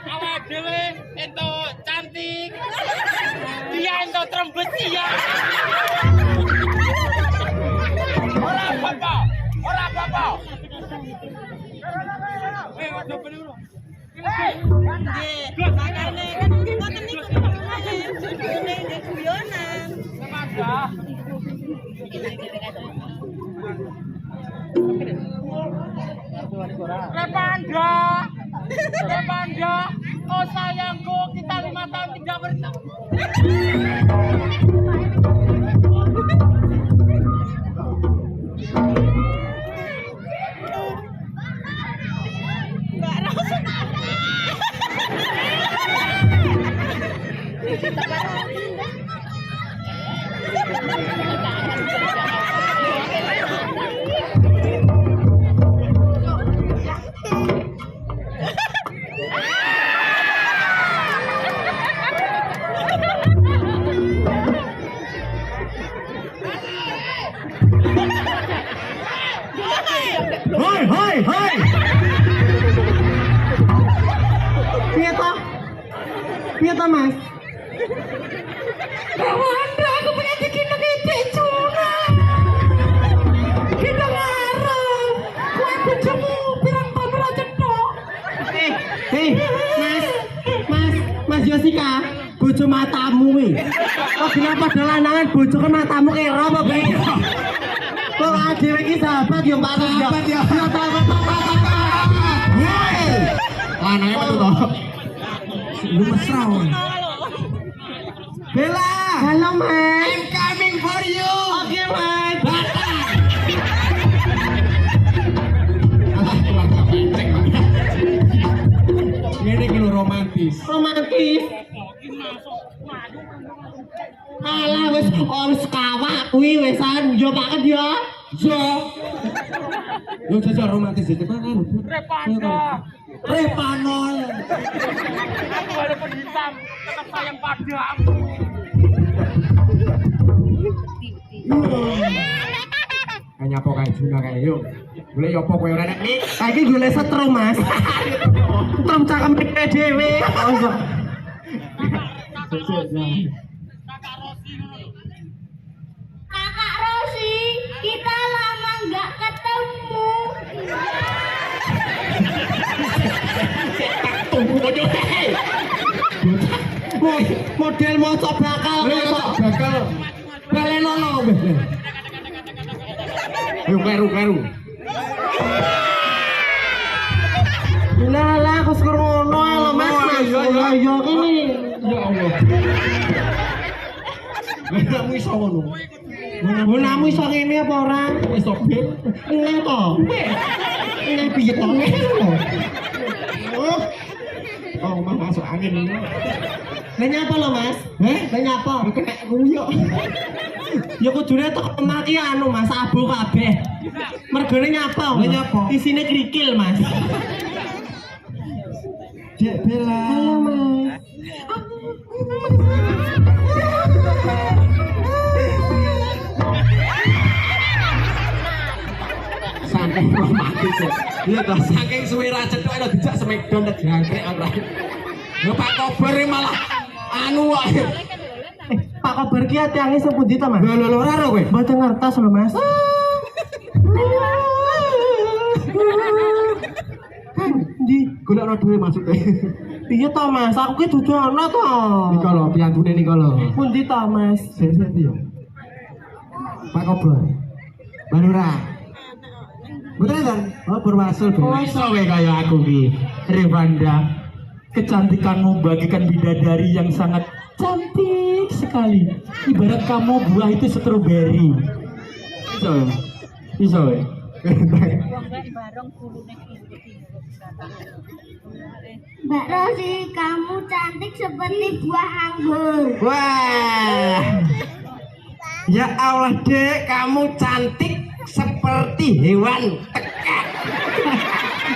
Awak dhewe entuk cantik. Dia entuk trembes ya. Ora apa-apa. Ora apa-apa. Waduh beli dulu. Nggih. Makane kan ngoten niku nek guyonan. Semoga. Repanda, oh sayangku, kita 5 tahun tidak bertemu. Mbak Rosa. Hoi. Piye to, Mas? Wanda, aku pengen bikin ngecek cuna. Kita ngarep. Kue bojomu pirang tahun ora cetok. Mas Yosika, bojo matamu kuwi. Kok kenapa dalanangan bojo ke matamu kira apa piye? Kok dhewe iki sahabat yo Pak sahabat ya. Hei. Lanange metu to. Lu mesra. Bella. Halo, Mas. I'm coming for you. Oke, Mas. Ini kalau romantis. Alah wis kawak kuwi wisan yo banget ya. Yo jajar romantis itu kan. Repanol. Aku walaupun hitam, tetap sayang padamu. Kayak apa kayak Juna kayak yuk. Boleh yo apa kowe ora nek iki? Saiki golek setrum, Mas. Setrum cakep dhewe. Kakak Rosi, kita lama nggak ketemu. Tunggu aja. Model mocok bakal. Bakal. Balenono. Ayo keru. Lah aku sekur ngono ae lho Mas. Yo ini. Ya Allah. Kamu iso ngono. Gunamu iso ngene apa ora? Iso ben. Ngene to. Ngene piye to? Oh, mah masuk angin ini. Lah nyapa lho Mas? Lah nyapa? Kena kuyok. Ya kudune tok omah ki anu Mas, abu kabeh. Mergone nyapa. Lah nyapa? Isine krikil Mas. Dek Bella. Halo Mas. Saking romantis ya. Iya toh, saking suwe ra cetok ada dijak semekdon tak jangkrik ora. Yo Pak Kobar malah anu wae. Pak Kobar ki atiange sing pundi to Mas? Lho ora ro kowe. Mboten ngertos lho Mas. Ndi golekno dhewe maksude. Piye to Mas? Aku ki dudu ana to. Nika lho piyantune nika lho. Pundi to Mas? Sesuk ndi yo. Pak Kobar. Banura. Beneran? Oh bermaksud kowe kaya aku ki. Revanda, kecantikanmu bagikan bidadari yang sangat cantik sekali. Ibarat kamu buah itu stroberi. Iso ya? Iso ya? Mbak Rosi, kamu cantik seperti buah anggur. Wah. Ya Allah, Dek, kamu cantik seperti hewan tekak.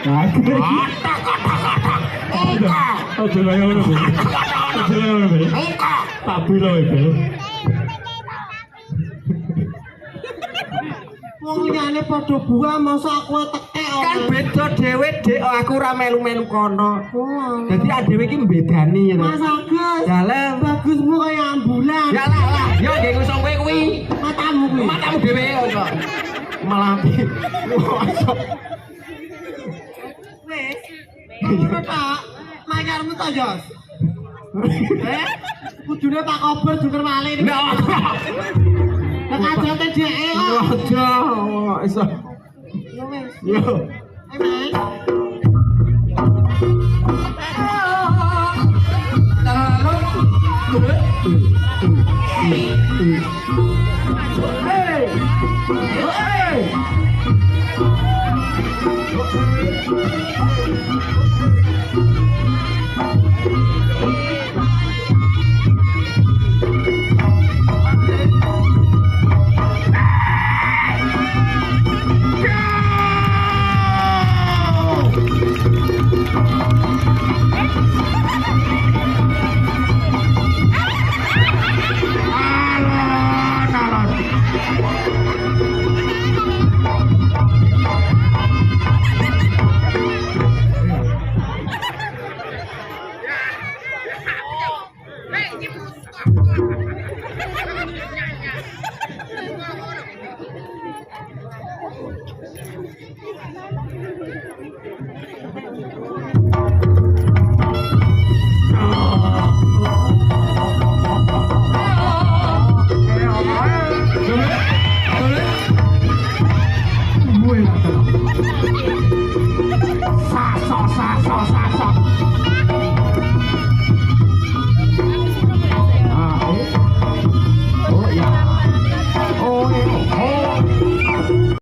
Bagus. Aja kaya ngono, Bel. Aja kaya ngono, Bel. Tak bilo, Bel. Wong liyane padha buah masa aku tekek ora. Kan beda dhewe, Dik. Aku ora melu-melu kono. Oh. Dadi dhewe iki mbedani ya. Mas Agus. Dalam. Bagusmu kaya ambulan. Ya lah, yo nggih ngusung kowe kuwi. Matamu kuwi. Matamu dhewe kok. Malah Wis. Ngono tak. Mayarmu to, Jos. Kudune Pak Kober juker malih. Nek ajate dheke kok. Aja, iso. Yo wis. Yo. Ayo,